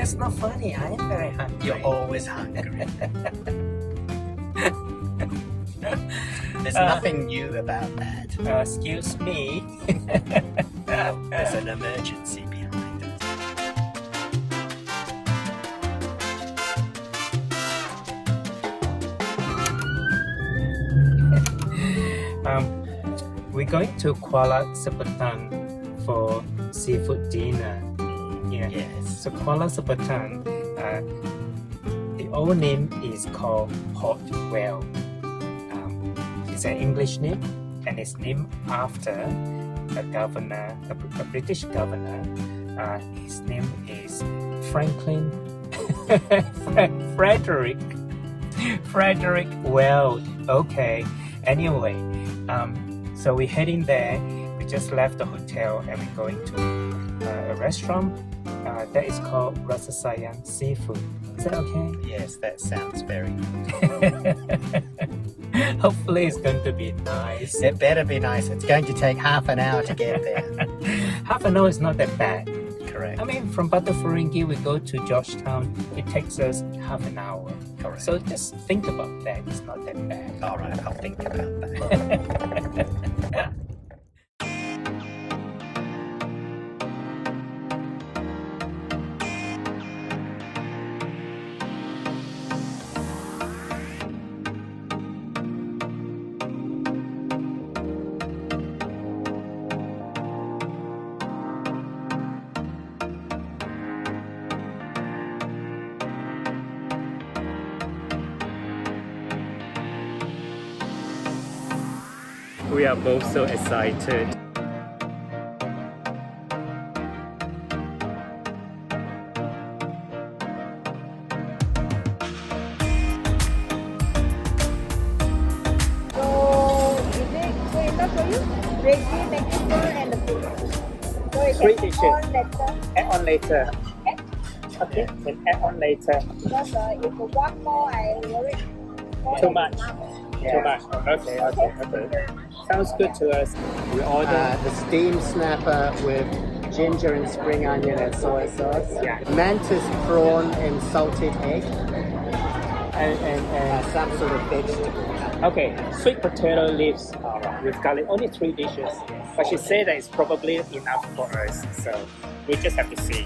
It's not funny. I am very hungry. You're always hungry. There's nothing new about that. Excuse me. There's an emergency behind us. We're going to Kuala Sepetang for seafood dinner. Yeah. Yes. So Kuala Sepetang, the old name is called Port Weld. It's an English name, and it's named after a governor, a British governor. His name is Franklin Frederick Weld. Okay. Anyway, so we're heading there. We just left the hotel and we're going to a restaurant that is called Rasa Sayang Seafood. Is that okay? Yes, that sounds very good. Hopefully it's going to be nice. It better be nice. It's going to take half an hour to get there. Half an hour is not that bad. Correct. I mean, from Batafaringi we go to Georgetown, it takes us half an hour. Correct. So just think about that. It's not that bad. All right, I'll think about that. We are both so excited. So in terms of you, veggie, vegetable and the food. So you Three can dishes. add on later. Add on later. Okay? Okay, then add on later. Because if you want more, I worry. Too much. Too much. Okay. Sounds good to us. We order The steamed snapper with ginger and spring onion and soy sauce. Yeah. Mantis prawn and salted egg. And some sort of vegetable. okay, sweet potato leaves with garlic. Only 3 dishes. But she said that it's probably enough for us. So we just have to see.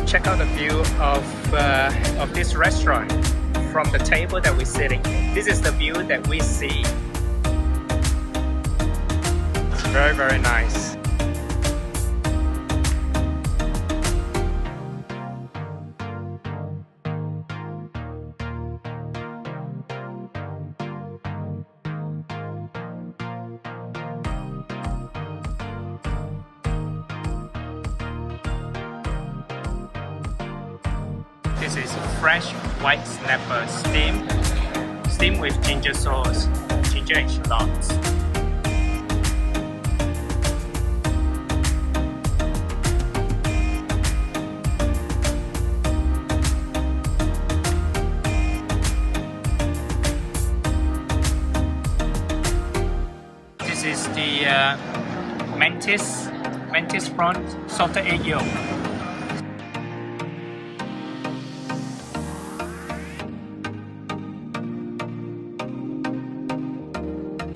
Check out the view of this restaurant from the table that we're sitting. This is the view that we see. It's very, very nice. This is fresh white snapper steamed with ginger sauce, ginger and shallots. This is the mantis prawn salted egg yolk.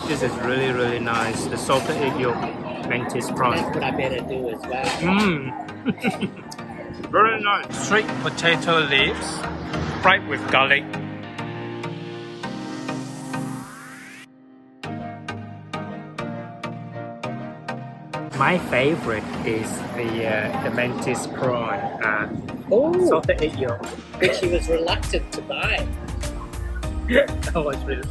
This is really, really nice. The salted egg yolk mantis prawn. That's what I better do as well. Very nice. Sweet potato leaves fried with garlic. My favorite is the mantis prawn. Salted egg yolk. Which he was reluctant to buy. I was really.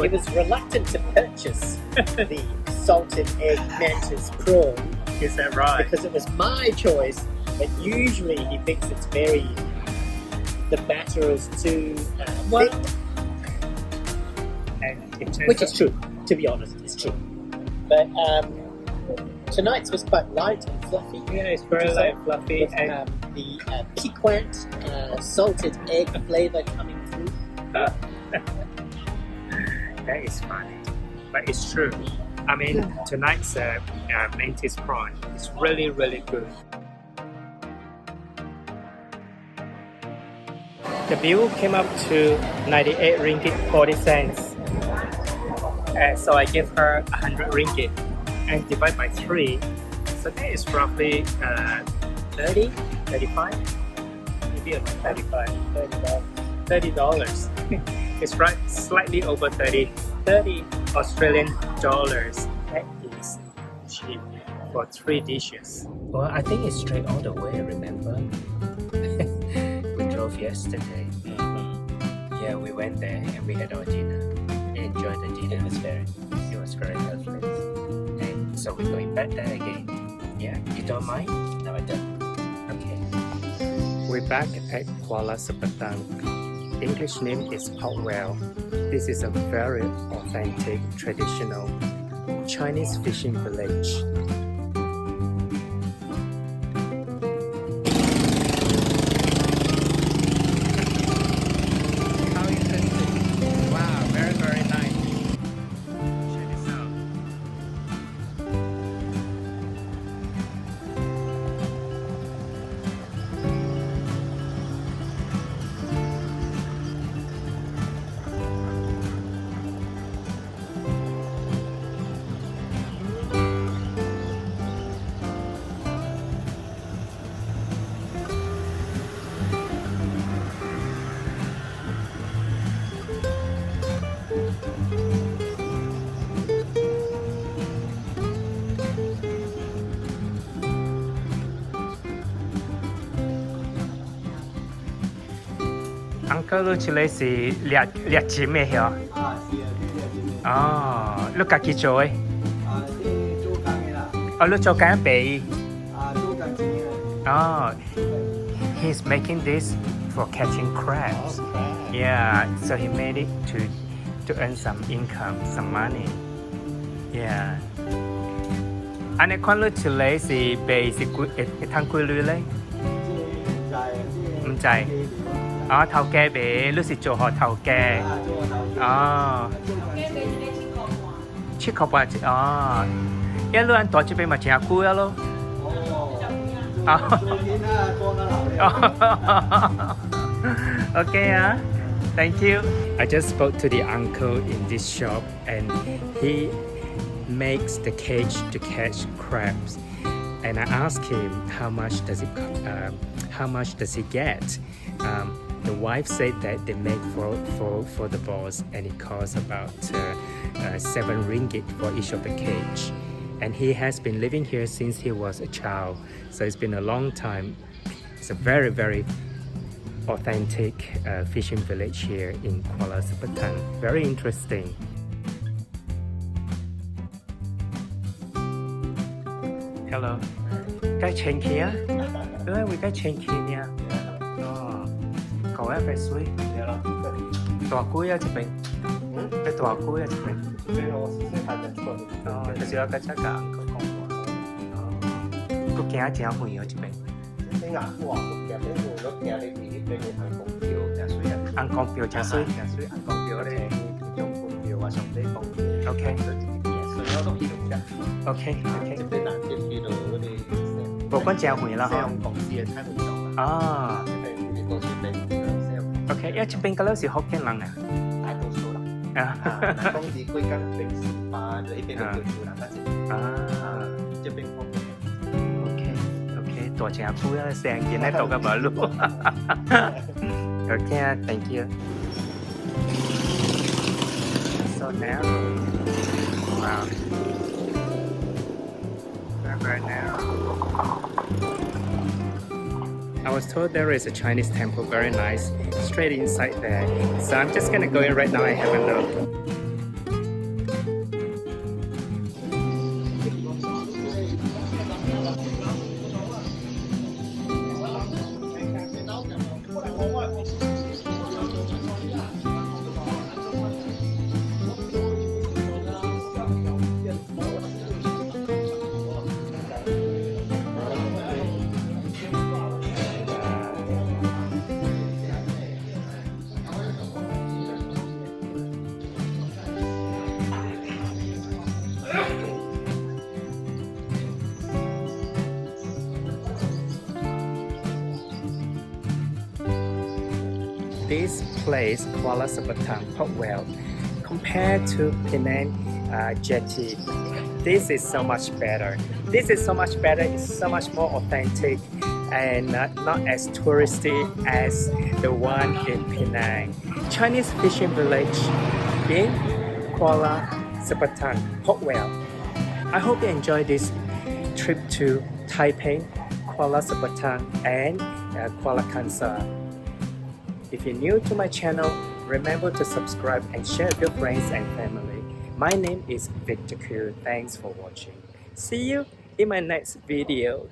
He was reluctant to purchase the salted egg mantis prawn Is that right? because it was my choice, but usually he thinks it's the batter is too thick, And it turns which out- is true, to be honest, it's true. But tonight's was quite light and fluffy. Yeah, it's very light and fluffy. With And the piquant salted egg flavor coming through. that is funny, but it's true. I mean, tonight's mantis prawn is really, really good. The bill came up to 98 ringgit 40 cents. So I give her 100 ringgit and divide by 3. So that is roughly 30, 35, maybe about 35, $30. It's right, slightly over 30 Australian dollars. That is cheap for 3 dishes. Well, I think it's straight all the way, remember? We drove yesterday. Yeah, we went there and we had our dinner. We enjoyed the dinner. It was very lovely. And so we're going back there again. Yeah, you don't mind? No, I don't. Okay. We're back at Kuala Sepetang. English name is Weld. This is a very authentic, traditional Chinese fishing village. How interesting! Wow, very, very nice. Check this out. Uncle 你出嚟是掠錢嘅喎？哦，你家己做嘅？哦，你做緊俾？哦 ，he's making this for catching crabs. Yeah, so he made it to earn some income, some money. Yeah. อันนี้คน你出嚟是俾是幾攤幾鋁咧？唔制。哦，頭家俾，你是做學頭家。哦。7塊半一。哦。一路人到這邊咪真係貴咯。Okay, thank you. I just spoke to the uncle in this shop, and he makes the cage to catch crabs. And I asked him how much does he get? The wife said that they make for the balls, and it costs about 7 ringgit for each of the cage. And he has been living here since he was a child, so it's been a long time. It's a very, very authentic fishing village here in Kuala Sepetang. Very interesting. Hello. Cái trên kia? Ơi, we cái trên kia nha. Cậu ấy phải suy. Tòa cuối á chị Bình. Cái tòa cuối á chị Bình. Cái gì cái chắc cả có con. Có kia chỉ ăn hủy á chị Bình. Ăn con biểu trà suy. Ăn con biểu đây. Trong con biểu và trong đây con. Okay. Okay. Bộ con chèo hủy là hả? OK， 因為出邊嗰啲是福建人啊。大多數啦。當時佢跟平時把呢邊嘅叫啦，嗰陣。這邊福建。OK， 多謝姑啊，成件喺度嘅馬路。OK， thank you. So narrow. Wow. Very, very narrow. I was told there is a Chinese temple, very nice, straight inside there. So I'm just gonna go in right now and have a look. this place, Kuala Sepetang Perak Malaysia, compared to Penang Jetty, this is so much better. This is so much better. It's so much more authentic and not as touristy as the one in Penang. Chinese fishing village in Kuala Sepetang Perak Malaysia. I hope you enjoy this trip to Taiping, Kuala Sepetang, and Kuala Kangsar. If you're new to my channel, remember to subscribe and share with your friends and family. My name is Victor Q. Thanks for watching. See you in my next video.